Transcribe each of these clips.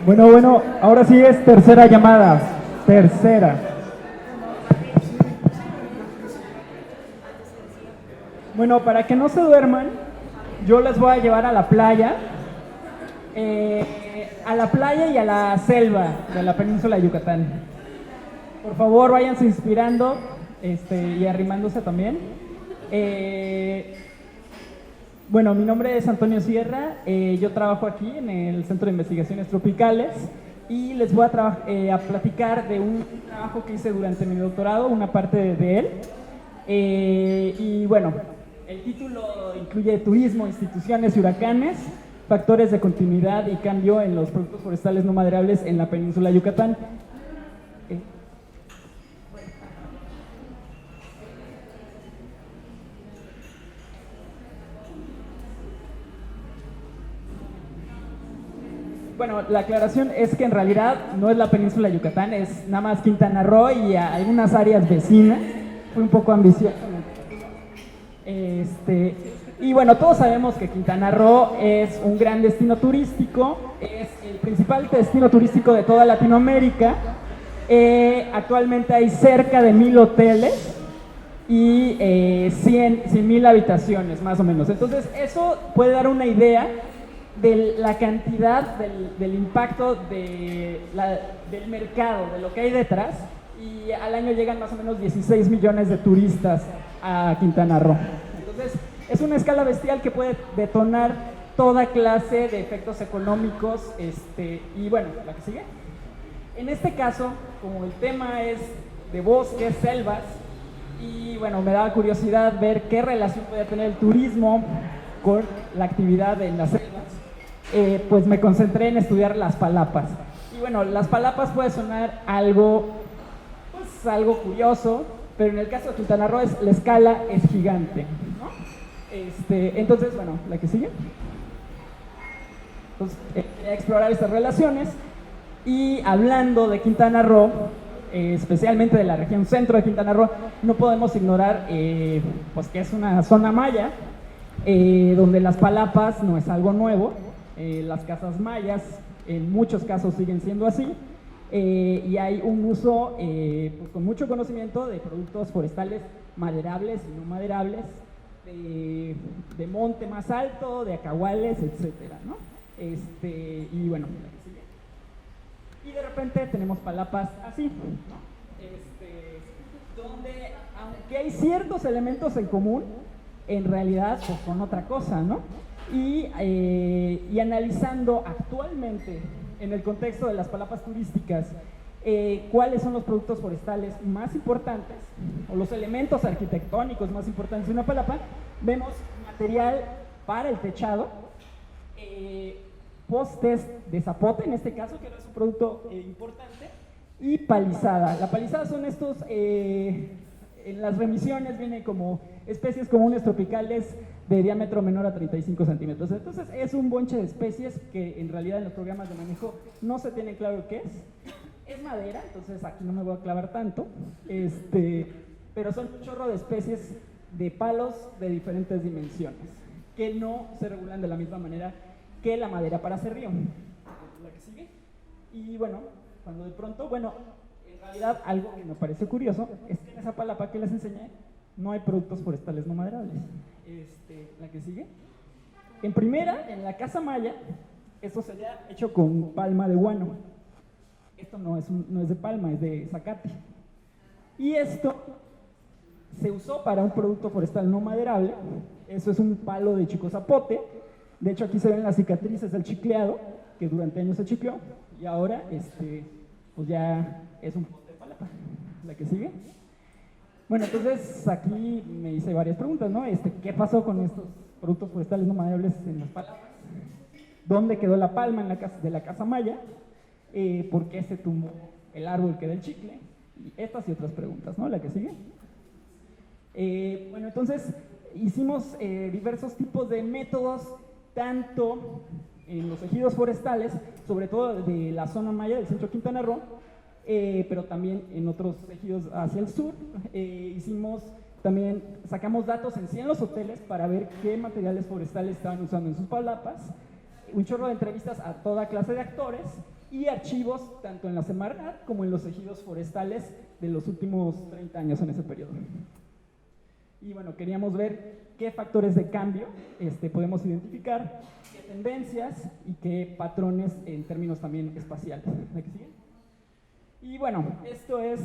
Bueno, ahora sí es tercera llamada. Tercera. Bueno, para que no se duerman, yo les voy a llevar a la playa. A la playa y a la selva de la península de Yucatán. Por favor, váyanse inspirando y arrimándose también. Bueno, mi nombre es Antonio Sierra, yo trabajo aquí en el Centro de Investigaciones Tropicales y les voy a platicar de un trabajo que hice durante mi doctorado, una parte de él. Y bueno, el título incluye turismo, instituciones y huracanes, factores de continuidad y cambio en los productos forestales no maderables en la península de Yucatán. Bueno, la aclaración es que en realidad no es la península de Yucatán, es nada más Quintana Roo y algunas áreas vecinas. Fue un poco ambicioso. Y bueno, todos sabemos que Quintana Roo es un gran destino turístico, es el principal destino turístico de toda Latinoamérica. Actualmente hay cerca de 1000 hoteles y 100,000 habitaciones, más o menos. Entonces, eso puede dar una idea de la cantidad, del impacto del mercado, de lo que hay detrás, y al año llegan más o menos 16 millones de turistas a Quintana Roo. Entonces, es una escala bestial que puede detonar toda clase de efectos económicos, y bueno, la que sigue. En este caso, como el tema es de bosques, selvas, y bueno, me daba curiosidad ver qué relación puede tener el turismo con la actividad en las selvas. Pues me concentré en estudiar las palapas. Y bueno, las palapas puede sonar algo curioso, pero en el caso de Quintana Roo la escala es gigante, ¿no? Entonces, bueno, la que sigue. Entonces, explorar estas relaciones. Y hablando de Quintana Roo, especialmente de la región centro de Quintana Roo, no podemos ignorar pues que es una zona maya, donde las palapas no es algo nuevo. Las casas mayas en muchos casos siguen siendo así, y hay un uso pues con mucho conocimiento de productos forestales maderables y no maderables, de monte más alto, de acahuales, etcétera, ¿no? Y bueno, y de repente tenemos palapas así, ¿no? Donde aunque hay ciertos elementos en común, en realidad pues son otra cosa, ¿no? Y analizando actualmente, en el contexto de las palapas turísticas, cuáles son los productos forestales más importantes, o los elementos arquitectónicos más importantes de una palapa, vemos material para el techado, postes de zapote, en este caso, que no es un producto importante, y palizada. La palizada son estos, en las remisiones viene como especies comunes tropicales de diámetro menor a 35 centímetros. Entonces es un bonche de especies que en realidad en los programas de manejo no se tiene claro qué es. Es madera, entonces aquí no me voy a clavar tanto, pero son un chorro de especies de palos de diferentes dimensiones que no se regulan de la misma manera que la madera para serrío. La que sigue. Y bueno, cuando de pronto, bueno, en realidad algo que me parece curioso es que en esa palapa que les enseñé no hay productos forestales no maderables. La que sigue. En primera, en la casa maya, esto sería hecho con palma de guano. Esto no es de palma, es de zacate. Y esto se usó para un producto forestal no maderable. Eso es un palo de chicozapote. De hecho, aquí se ven las cicatrices del chicleado, que durante años se chicleó, y ahora pues ya es un pote de palapa. La que sigue. Bueno, entonces aquí me hice varias preguntas, ¿no? ¿Qué pasó con estos productos forestales no maderables en las palapas? ¿Dónde quedó la palma de la casa maya? ¿Por qué se tumbó el árbol que da el chicle? Y estas y otras preguntas, ¿no? La que sigue. Bueno, entonces hicimos diversos tipos de métodos, tanto en los ejidos forestales, sobre todo de la zona maya del centro de Quintana Roo, pero también en otros ejidos hacia el sur. Sacamos datos en 100 los hoteles para ver qué materiales forestales estaban usando en sus palapas, un chorro de entrevistas a toda clase de actores, y archivos tanto en la Semarnat como en los ejidos forestales de los últimos 30 años en ese periodo. Y bueno, queríamos ver qué factores de cambio podemos identificar, qué tendencias y qué patrones en términos también espaciales. ¿La que sigue? Y bueno, esto es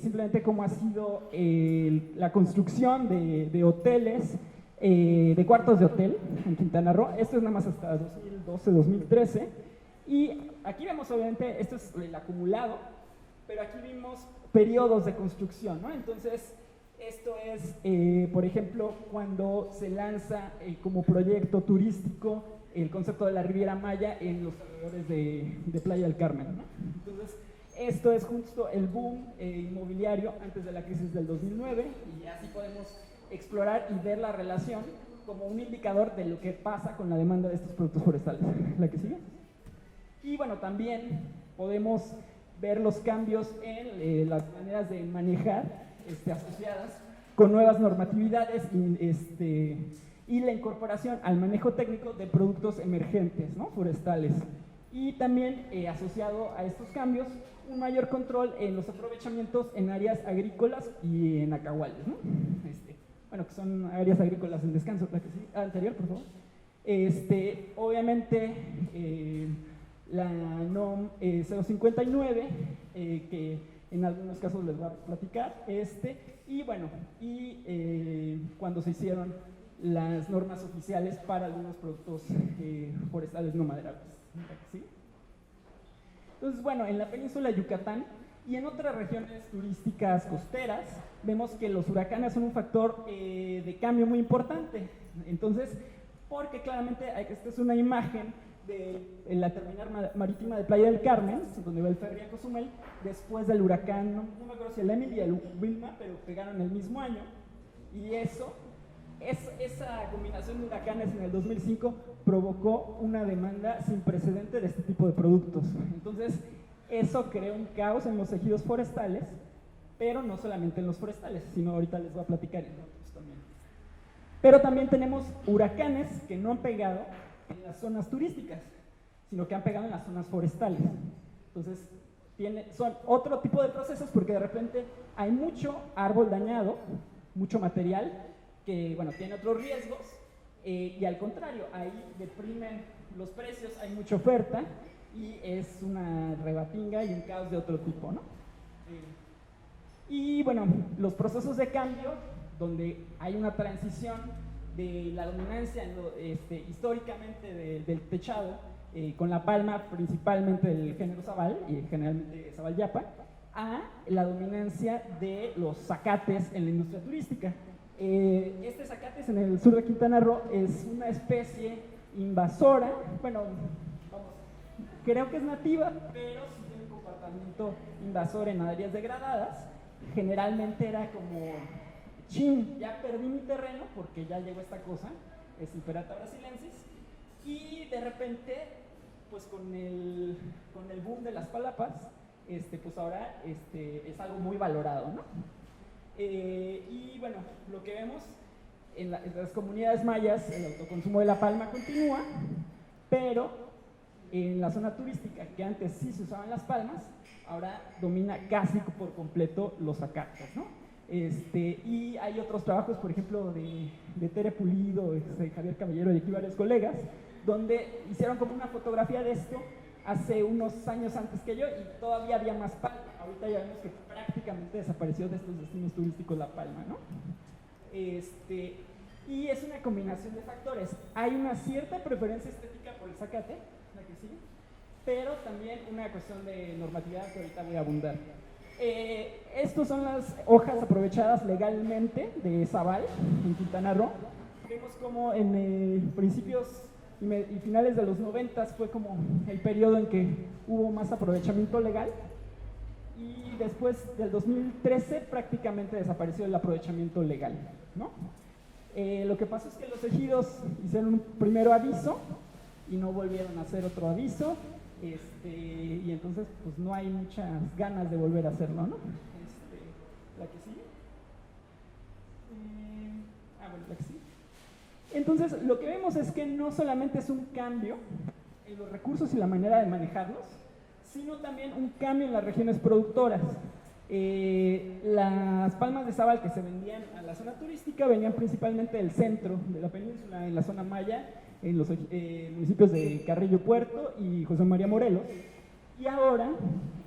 simplemente cómo ha sido la construcción de hoteles, de cuartos de hotel en Quintana Roo. Esto es nada más hasta 2012-2013. Y aquí vemos, obviamente, esto es el acumulado, pero aquí vimos periodos de construcción, ¿no? Entonces, esto es, por ejemplo, cuando se lanza como proyecto turístico el concepto de la Riviera Maya en los alrededores de Playa del Carmen, ¿no? Entonces, esto es justo el boom inmobiliario antes de la crisis del 2009, y así podemos explorar y ver la relación como un indicador de lo que pasa con la demanda de estos productos forestales. ¿La que sigue? Y bueno, también podemos ver los cambios en las maneras de manejar asociadas con nuevas normatividades y la incorporación al manejo técnico de productos emergentes, ¿no? Forestales. Y también asociado a estos cambios, un mayor control en los aprovechamientos en áreas agrícolas y en acahuales, ¿no? Bueno, que son áreas agrícolas en descanso. La que sí, anterior, por favor. Obviamente, la NOM 059, que en algunos casos les voy a platicar, y bueno, cuando se hicieron las normas oficiales para algunos productos forestales no maderables. ¿Sí? Entonces, bueno, en la península de Yucatán y en otras regiones turísticas costeras, vemos que los huracanes son un factor de cambio muy importante. Entonces, porque claramente esta es una imagen de la terminal marítima de Playa del Carmen, donde va el ferry a Cozumel, después del huracán, no me acuerdo si el Emily y el Wilma, pero pegaron el mismo año, y esa combinación de huracanes en el 2005 provocó una demanda sin precedente de este tipo de productos. Entonces, eso creó un caos en los ejidos forestales, pero no solamente en los forestales, sino ahorita les voy a platicar en otros también. Pero también tenemos huracanes que no han pegado en las zonas turísticas, sino que han pegado en las zonas forestales. Entonces, son otro tipo de procesos porque de repente hay mucho árbol dañado, mucho material que, bueno, tiene otros riesgos, y al contrario, ahí deprimen los precios, hay mucha oferta y es una rebatinga y un caos de otro tipo, ¿no? Y bueno, los procesos de cambio, donde hay una transición de la dominancia históricamente del techado, con la palma principalmente del género Zabal, y generalmente Zabal Yapa, a la dominancia de los zacates en la industria turística. Zacates en el sur de Quintana Roo es una especie invasora, bueno, creo que es nativa, pero sí tiene un comportamiento invasor en áreas degradadas. Generalmente era como, ya perdí mi terreno porque ya llegó esta cosa, es Imperata brasilensis, y de repente, pues con el boom de las palapas, pues ahora es algo muy valorado, ¿no? Y bueno, lo que vemos en las comunidades mayas, el autoconsumo de la palma continúa, pero en la zona turística, que antes sí se usaban las palmas, ahora domina casi por completo los zacates, ¿no? Y hay otros trabajos, por ejemplo, de Tere Pulido, Javier Caballero y aquí varios colegas, donde hicieron como una fotografía de esto hace unos años antes que yo, y todavía había más palma. Ahorita ya vemos que prácticamente desapareció de estos destinos turísticos la palma, ¿no? Y es una combinación de factores. Hay una cierta preferencia estética por el zacate, la que sigue, pero también una cuestión de normatividad que ahorita voy a abundar. Estas son las hojas aprovechadas legalmente de Zabal en Quintana Roo. Vemos como en principios y finales de los 90 fue como el periodo en que hubo más aprovechamiento legal, y después del 2013 prácticamente desapareció el aprovechamiento legal, ¿no? Lo que pasó es que los ejidos hicieron un primero aviso y no volvieron a hacer otro aviso, y entonces pues no hay muchas ganas de volver a hacerlo, ¿no? La que sigue. Bueno, la que sigue. Entonces, lo que vemos es que no solamente es un cambio en los recursos y la manera de manejarlos, sino también un cambio en las regiones productoras. Las palmas de sábal que se vendían a la zona turística venían principalmente del centro de la península, en la zona maya, en los municipios de Carrillo Puerto y José María Morelos, y ahora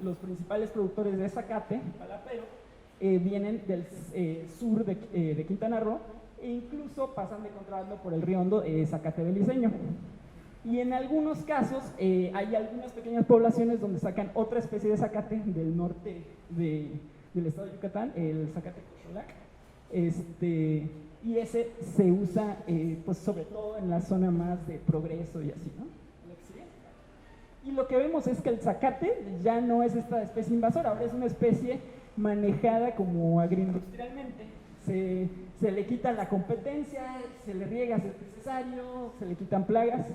los principales productores de zacate, palapero, vienen del sur de Quintana Roo e incluso pasan de contrabando por el río Hondo, zacate beliceño. Y en algunos casos hay algunas pequeñas poblaciones donde sacan otra especie de zacate del norte del estado de Yucatán, el zacate cocholac, y ese se usa pues sobre todo en la zona más de Progreso y así, ¿no? Y lo que vemos es que el zacate ya no es esta especie invasora, ahora es una especie manejada como agroindustrialmente. Se le quita la competencia, se le riega si es necesario, se le quitan plagas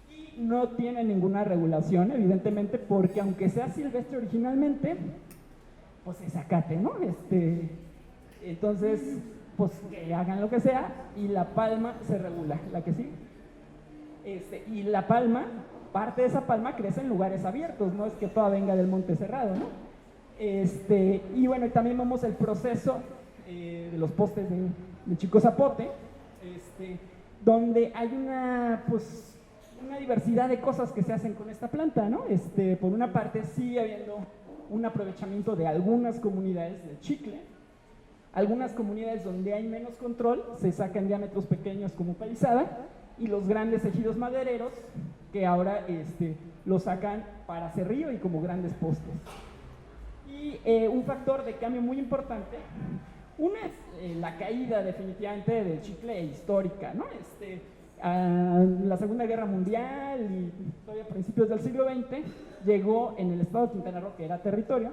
y no tiene ninguna regulación, evidentemente, porque aunque sea silvestre originalmente, pues es zacate, ¿no? Entonces, pues que hagan lo que sea y la palma se regula, la que sí. Y la palma, parte de esa palma crece en lugares abiertos, no es que toda venga del monte cerrado, ¿no? Y bueno, y también vemos el proceso de los postes de Chico Zapote, donde hay una diversidad de cosas que se hacen con esta planta, ¿no? Por una parte sigue habiendo un aprovechamiento de algunas comunidades del chicle, algunas comunidades donde hay menos control se sacan diámetros pequeños como palizada, y los grandes ejidos madereros que ahora lo sacan para cerrillo y como grandes postes. Y un factor de cambio muy importante, una es la caída definitivamente del chicle histórica, ¿no? La Segunda Guerra Mundial y todavía a principios del siglo XX llegó en el estado de Quintana Roo, que era territorio,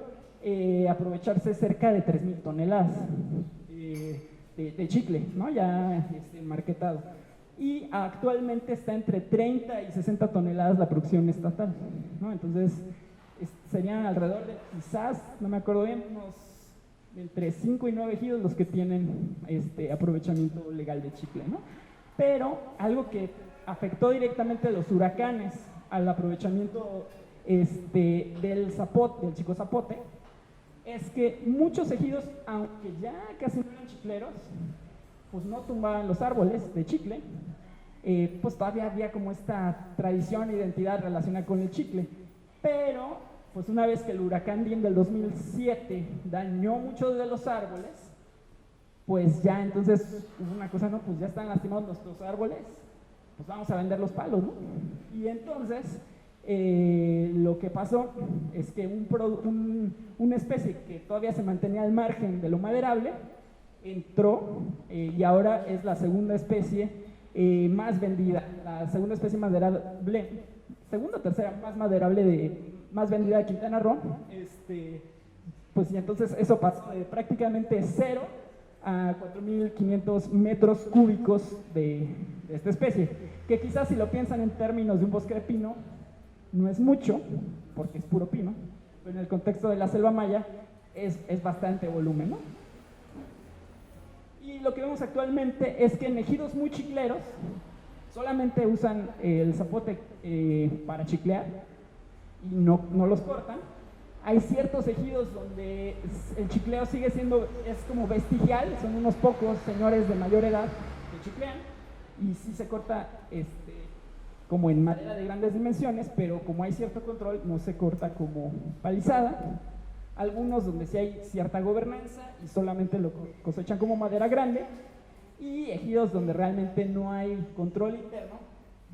a aprovecharse cerca de 3,000 toneladas de chicle, ¿no? Ya marketado. Y actualmente está entre 30 y 60 toneladas la producción estatal, ¿no? Entonces serían alrededor de quizás, no me acuerdo bien, unos entre 5 y 9 ejidos los que tienen aprovechamiento legal de chicle, ¿no? Pero algo que afectó directamente a los huracanes al aprovechamiento del zapote, del Chico Zapote, es que muchos ejidos, aunque ya casi no eran chicleros, pues no tumbaban los árboles de chicle, pues todavía había como esta tradición e identidad relacionada con el chicle. Pero, pues una vez que el huracán Dean del 2007 dañó muchos de los árboles, pues ya entonces hubo una cosa, no, pues ya están lastimados nuestros árboles, pues vamos a vender los palos, ¿no? Y entonces lo que pasó es que una especie que todavía se mantenía al margen de lo maderable entró y ahora es la segunda especie más vendida, la segunda especie maderable, segunda o tercera más maderable más vendida de Quintana Roo. Pues y entonces eso pasó de prácticamente 0 a 4,500 metros cúbicos de esta especie, que quizás si lo piensan en términos de un bosque de pino no es mucho, porque es puro pino, pero en el contexto de la selva maya es bastante volumen, ¿no? Y lo que vemos actualmente es que en ejidos muy chicleros solamente usan el zapote para chiclear y no los cortan. Hay ciertos ejidos donde el chicleo sigue siendo, es como vestigial, son unos pocos señores de mayor edad que chiclean y sí se corta como en madera de grandes dimensiones, pero como hay cierto control no se corta como palizada. Algunos donde sí hay cierta gobernanza y solamente lo cosechan como madera grande, y ejidos donde realmente no hay control interno,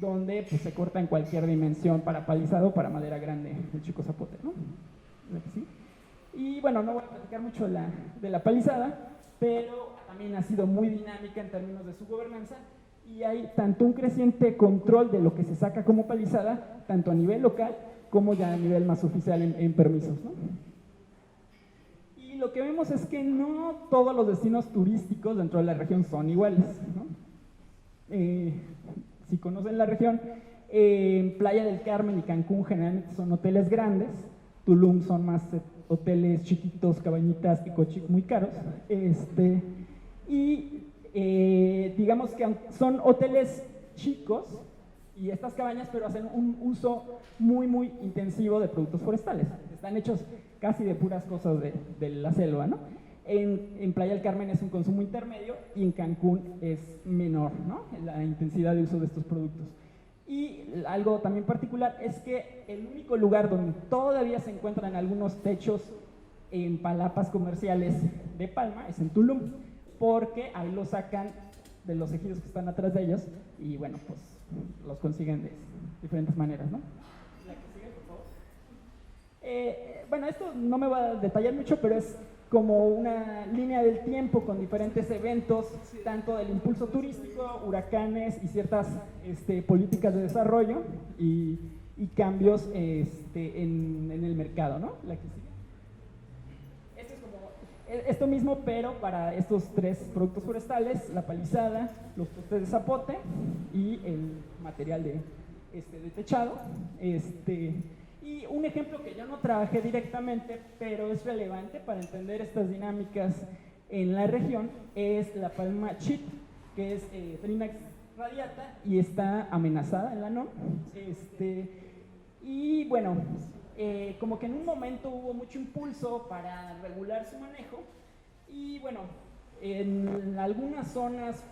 donde pues, se corta en cualquier dimensión para palizado o para madera grande, el Chico Zapote, ¿no? ¿Sí? Y bueno, no voy a platicar mucho de la palizada, pero también ha sido muy dinámica en términos de su gobernanza, y hay tanto un creciente control de lo que se saca como palizada, tanto a nivel local como ya a nivel más oficial en permisos, ¿no? Y lo que vemos es que no todos los destinos turísticos dentro de la región son iguales, ¿no? Si conocen la región, Playa del Carmen y Cancún generalmente son hoteles grandes, Tulum son más hoteles chiquitos, cabañitas, picochic muy caros, y digamos que son hoteles chicos, Y estas cabañas, pero hacen un uso muy, muy intensivo de productos forestales. Están hechos casi de puras cosas de la selva, ¿no? En Playa del Carmen es un consumo intermedio y en Cancún es menor, ¿no? La intensidad de uso de estos productos. Y algo también particular es que el único lugar donde todavía se encuentran algunos techos en palapas comerciales de palma es en Tulum, porque ahí lo sacan de los ejidos que están atrás de ellos y bueno, pues los consiguen de diferentes maneras, ¿no? La que sigue, por favor. Bueno, esto no me va a detallar mucho, pero es como una línea del tiempo con diferentes eventos, tanto del impulso turístico, huracanes y ciertas políticas de desarrollo y cambios en el mercado, ¿no? La que sigue. Esto es como esto mismo, pero para estos tres productos forestales: la palizada, los postes de zapote y el material de techado. Y un ejemplo que yo no trabajé directamente, pero es relevante para entender estas dinámicas en la región, es la palma chit, que es Trinax radiata y está amenazada en la NOM. Y bueno, como que en un momento hubo mucho impulso para regular su manejo y bueno, en algunas zonas,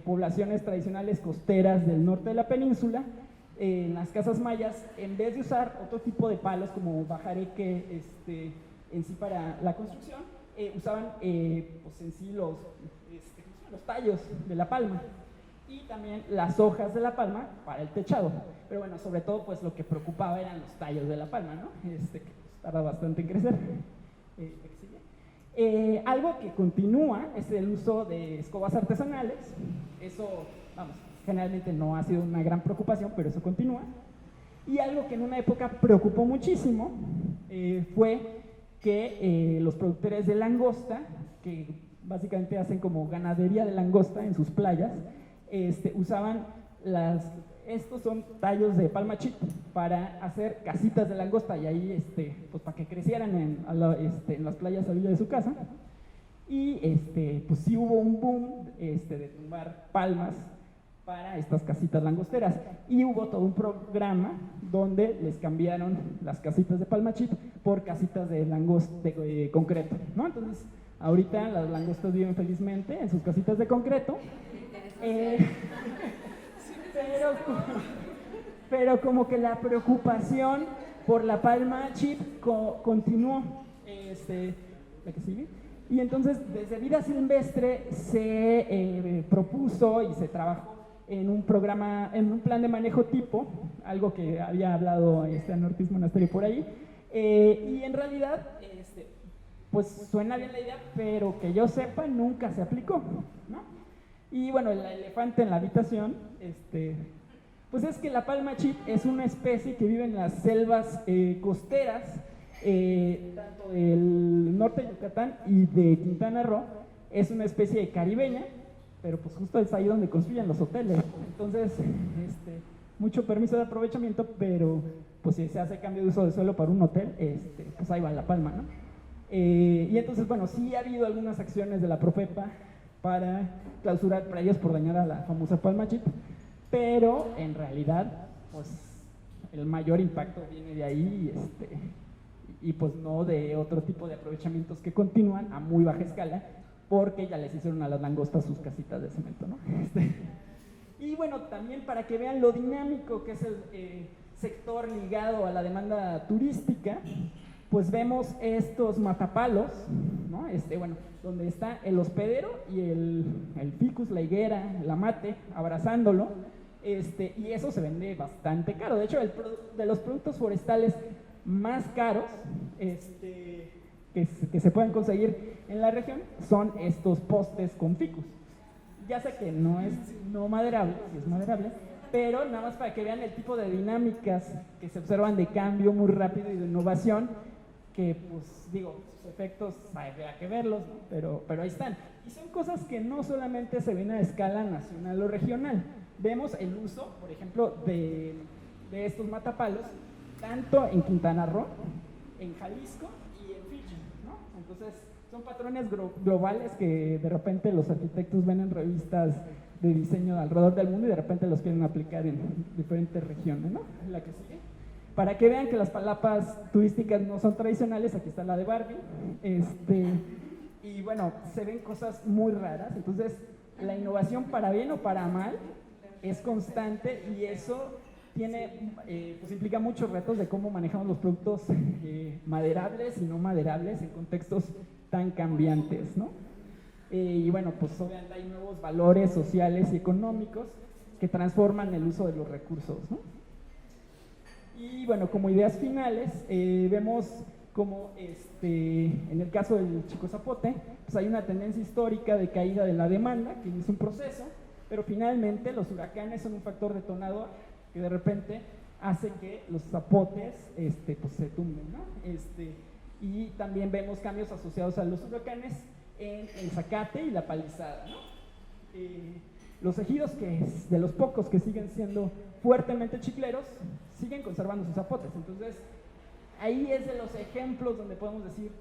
poblaciones tradicionales costeras del norte de la península, en las casas mayas, en vez de usar otro tipo de palos como bajareque en sí para la construcción, usaban pues en sí los tallos de la palma y también las hojas de la palma para el techado. Pero bueno, sobre todo pues lo que preocupaba eran los tallos de la palma, ¿no? Que tarda bastante en crecer. Algo que continúa es el uso de escobas artesanales. Eso, vamos, generalmente no ha sido una gran preocupación, pero eso continúa. Y algo que en una época preocupó muchísimo fue que los productores de langosta, que básicamente hacen como ganadería de langosta en sus playas, usaban estos son tallos de palma chip para hacer casitas de langosta y ahí pues para que crecieran en las playas a orilla de su casa. Y pues sí hubo un boom de tumbar palmas para estas casitas langosteras y hubo todo un programa donde les cambiaron las casitas de palma chip por casitas de concreto, ¿no? Entonces ahorita las langostas viven felizmente en sus casitas de concreto, pero como que la preocupación por la palma chip continuó. ¿La que sigue? Y entonces desde Vida Silvestre se propuso y se trabajó en un programa, en un plan de manejo tipo, algo que había hablado Anortiz Monasterio por ahí, y en realidad pues suena bien la idea, pero que yo sepa nunca se aplicó, ¿no? Y bueno, el elefante en la habitación, pues es que la palma chip es una especie que vive en las selvas costeras, tanto del norte de Yucatán y de Quintana Roo. Es una especie caribeña, pero pues justo es ahí donde construyen los hoteles. Entonces, mucho permiso de aprovechamiento, pero pues si se hace cambio de uso de suelo para un hotel, pues ahí va la palma, ¿no? Y entonces, bueno, sí ha habido algunas acciones de la Profepa para clausurar playas por dañar a la famosa palma chip, pero en realidad, pues el mayor impacto viene de ahí y pues no de otro tipo de aprovechamientos que continúan a muy baja escala, porque ya les hicieron a las langostas sus casitas de cemento, ¿no? Y bueno, también para que vean lo dinámico que es el sector ligado a la demanda turística, pues vemos estos matapalos, ¿no? Bueno, donde está el hospedero y el ficus, la higuera, el amate, abrazándolo, y eso se vende bastante caro. De hecho, de los productos forestales más caros que se pueden conseguir en la región son estos postes con ficus. Ya sé que no es maderable, sí es maderable, pero nada más para que vean el tipo de dinámicas que se observan de cambio muy rápido y de innovación, que pues digo, sus efectos habrá que verlos, ¿no? pero ahí están. Y son cosas que no solamente se ven a escala nacional o regional. Vemos el uso, por ejemplo, de estos matapalos, tanto en Quintana Roo, en Jalisco y en Fiji, ¿no? Entonces, son patrones globales que de repente los arquitectos ven en revistas de diseño alrededor del mundo y de repente los quieren aplicar en diferentes regiones, ¿no? La que sigue. Para que vean que las palapas turísticas no son tradicionales, aquí está la de Barbie. Y bueno, se ven cosas muy raras. Entonces, la innovación, para bien o para mal, es constante, y eso tiene, pues implica muchos retos de cómo manejamos los productos maderables y no maderables en contextos tan cambiantes, ¿no? Y bueno, pues obviamente hay nuevos valores sociales y económicos que transforman el uso de los recursos, ¿no? Y bueno, como ideas finales, vemos como en el caso del Chico Zapote, pues hay una tendencia histórica de caída de la demanda, que es un proceso, pero finalmente los huracanes son un factor detonador que de repente hace que los zapotes pues se tumben, ¿no? Y también vemos cambios asociados a los huracanes en el zacate y la palizada, ¿no? Los ejidos, que es de los pocos que siguen siendo fuertemente chicleros, siguen conservando sus zapotes. Entonces, ahí es de los ejemplos donde podemos decir,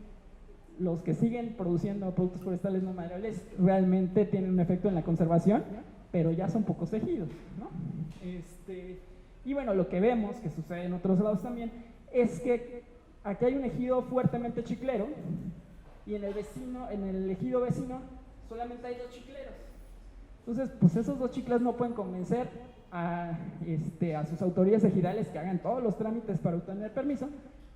los que siguen produciendo productos forestales no maderables realmente tienen un efecto en la conservación, pero ya son pocos ejidos, ¿no? Y bueno, lo que vemos, que sucede en otros lados también, es que aquí hay un ejido fuertemente chiclero, y en el ejido vecino solamente hay 2 chicleros. Entonces, pues esos 2 chicleros no pueden convencer a sus autoridades ejidales que hagan todos los trámites para obtener permiso,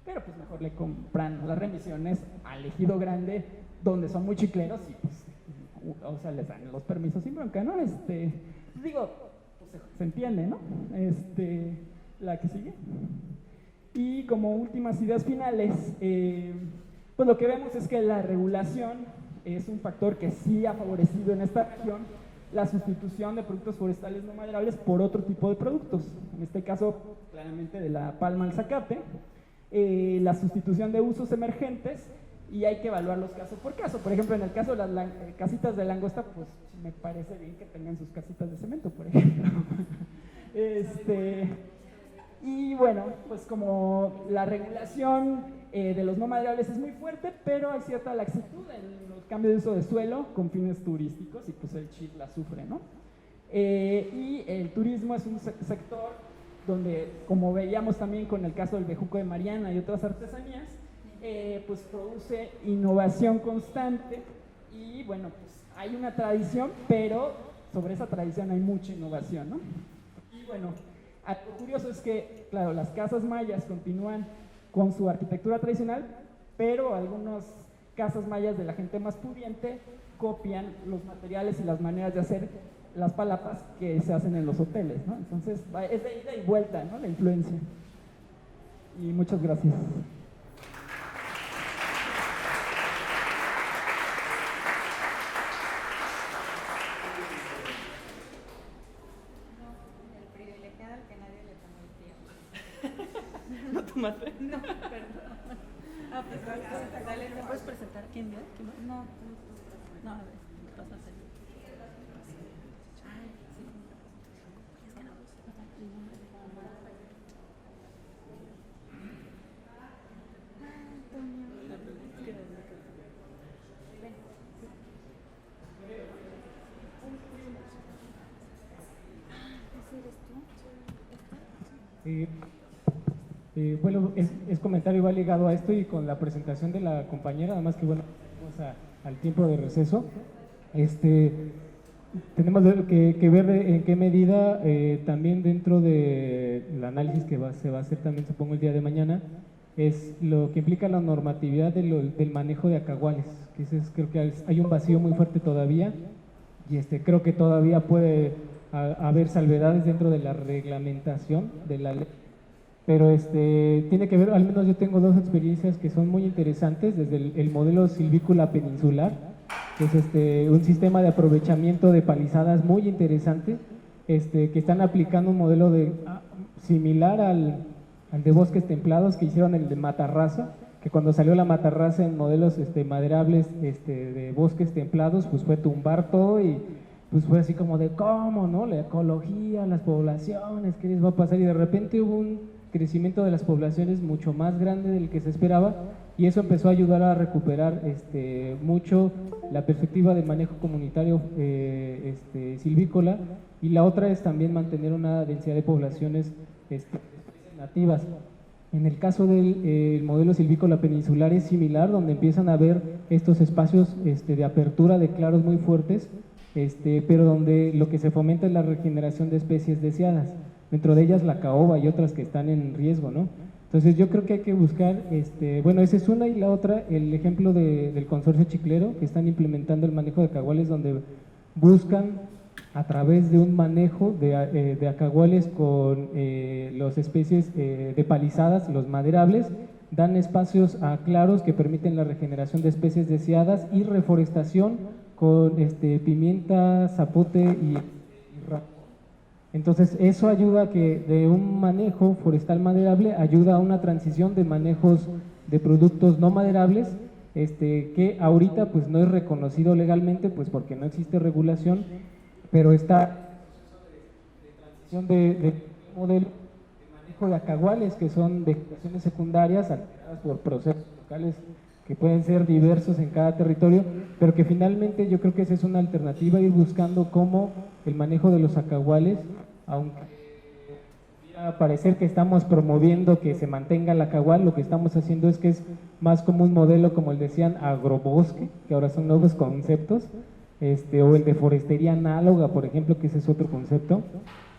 pero pues mejor le compran las remisiones al ejido grande, donde son muy chicleros, y pues, o sea, les dan los permisos sin bronca, ¿no? Digo, pues se entiende, ¿no? La que sigue. Y como últimas ideas finales, pues lo que vemos es que la regulación es un factor que sí ha favorecido en esta región la sustitución de productos forestales no maderables por otro tipo de productos. En este caso, claramente de la palma al zacate, la sustitución de usos emergentes, y hay que evaluarlos caso por caso. Por ejemplo, en el caso de las casitas de langosta, pues me parece bien que tengan sus casitas de cemento, por ejemplo. Y bueno, pues como la regulación de los no maderables es muy fuerte, pero hay cierta laxitud en los cambios de uso de suelo con fines turísticos, y pues el chip la sufre, ¿no? Y el turismo es un sector donde, como veíamos también con el caso del bejuco de Mariana y otras artesanías, pues produce innovación constante, y bueno, pues hay una tradición, pero sobre esa tradición hay mucha innovación, ¿no? Y bueno, algo curioso es que, claro, las casas mayas continúan con su arquitectura tradicional, pero algunas casas mayas de la gente más pudiente copian los materiales y las maneras de hacer las palapas que se hacen en los hoteles, ¿no? Entonces, es de ida y vuelta, ¿no?, la influencia. Y muchas gracias. ¿No tomaste? No, perdón. Ah, pues dale, ¿te puedes presentar? ¿Quién viene? ¿Quién más? No, no, a ver, pásate. Bueno, es comentario igual ligado a esto y con la presentación de la compañera, además que bueno, vamos al tiempo de receso. Tenemos que ver en qué medida también dentro del análisis que se va a hacer también, supongo, el día de mañana, es lo que implica la normatividad del manejo de acaguales, que creo que hay un vacío muy fuerte todavía, y creo que todavía puede haber salvedades dentro de la reglamentación de la ley. Pero tiene que ver, al menos yo tengo 2 experiencias que son muy interesantes, desde el modelo silvícola peninsular, que es un sistema de aprovechamiento de palizadas muy interesante, que están aplicando un modelo similar al de bosques templados que hicieron el de Matarraza, que cuando salió la Matarraza en modelos maderables de bosques templados, pues fue tumbar todo, y pues fue así como de ¿cómo, no? La ecología, las poblaciones, ¿qué les va a pasar? Y de repente hubo un crecimiento de las poblaciones mucho más grande del que se esperaba, y eso empezó a ayudar a recuperar mucho la perspectiva del manejo comunitario silvícola, y la otra es también mantener una densidad de poblaciones nativas. En el caso del modelo silvícola peninsular es similar, donde empiezan a haber estos espacios de apertura de claros muy fuertes, pero donde lo que se fomenta es la regeneración de especies deseadas, dentro de ellas la caoba y otras que están en riesgo, ¿no? Entonces yo creo que hay que buscar, bueno, esa es una, y la otra, el ejemplo del consorcio chiclero, que están implementando el manejo de acaguales, donde buscan a través de un manejo de acaguales con las especies de palizadas, los maderables, dan espacios a claros que permiten la regeneración de especies deseadas y reforestación con pimienta, zapote y rábano. Entonces eso ayuda a que de un manejo forestal maderable ayuda a una transición de manejos de productos no maderables, que ahorita pues no es reconocido legalmente, pues porque no existe regulación, pero está en transición de modelo de manejo de acaguales, que son vegetaciones secundarias alteradas por procesos locales que pueden ser diversos en cada territorio, pero que finalmente yo creo que esa es una alternativa, ir buscando cómo el manejo de los acaguales, aunque pudiera parecer que estamos promoviendo que se mantenga el acagual, lo que estamos haciendo es que es más como un modelo, como decían, agrobosque, que ahora son nuevos conceptos, o el de forestería análoga, por ejemplo, que ese es otro concepto,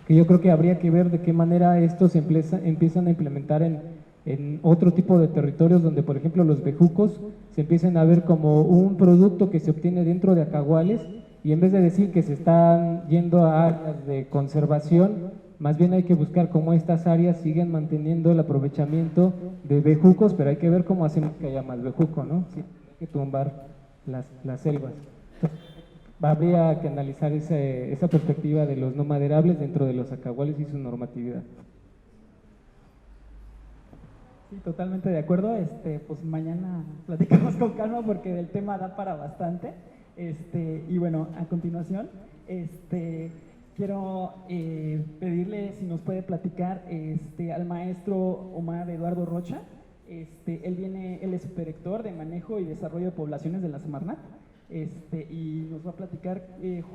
que yo creo que habría que ver de qué manera estos se empiezan a implementar en otro tipo de territorios, donde por ejemplo los bejucos se empiezan a ver como un producto que se obtiene dentro de acaguales, y en vez de decir que se están yendo a áreas de conservación, más bien hay que buscar cómo estas áreas siguen manteniendo el aprovechamiento de bejucos, pero hay que ver cómo hacemos que haya más bejuco, ¿no? Sí, hay que tumbar las selvas. Entonces, habría que analizar esa perspectiva de los no maderables dentro de los acaguales y su normatividad. Sí, totalmente de acuerdo. Pues mañana platicamos con calma porque el tema da para bastante. Y bueno, a continuación, quiero pedirle si nos puede platicar al maestro Omar Eduardo Rocha. Él es subdirector de Manejo y Desarrollo de Poblaciones de la Semarnat, y nos va a platicar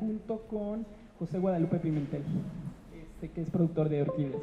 junto con José Guadalupe Pimentel, que es productor de orquídeas.